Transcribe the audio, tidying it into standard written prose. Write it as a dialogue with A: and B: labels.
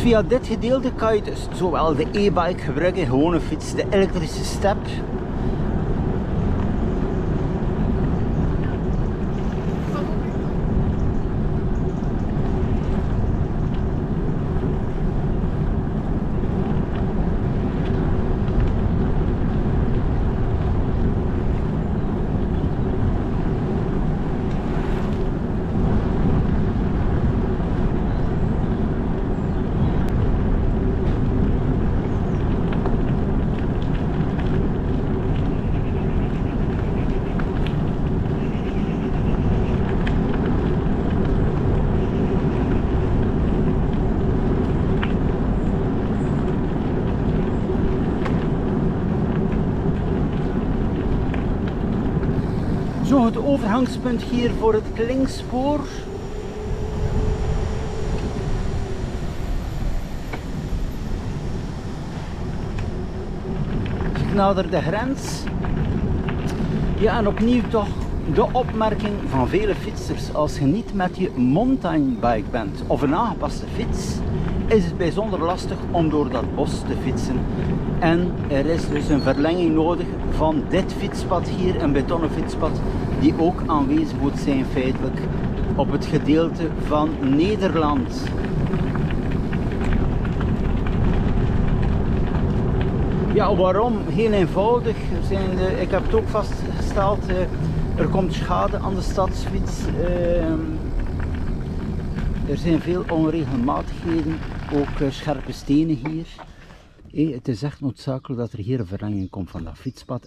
A: via dit gedeelte kan je dus zowel de e-bike gebruiken, gewone fiets, de elektrische step. Zo, het overgangspunt hier voor het Klingspoor. Ik nader de grens. Ja, en opnieuw toch de opmerking van vele fietsers. Als je niet met je mountainbike bent of een aangepaste fiets, is het bijzonder lastig om door dat bos te fietsen. En er is dus een verlenging nodig van dit fietspad hier, een betonnen fietspad, die ook aanwezig moet zijn feitelijk op het gedeelte van Nederland. Ja, waarom? Heel eenvoudig. Ik heb het ook vastgesteld, er komt schade aan de stadsfiets. Er zijn veel onregelmatigheden, ook scherpe stenen hier. Het is echt noodzakelijk dat er hier een verlenging komt van dat fietspad.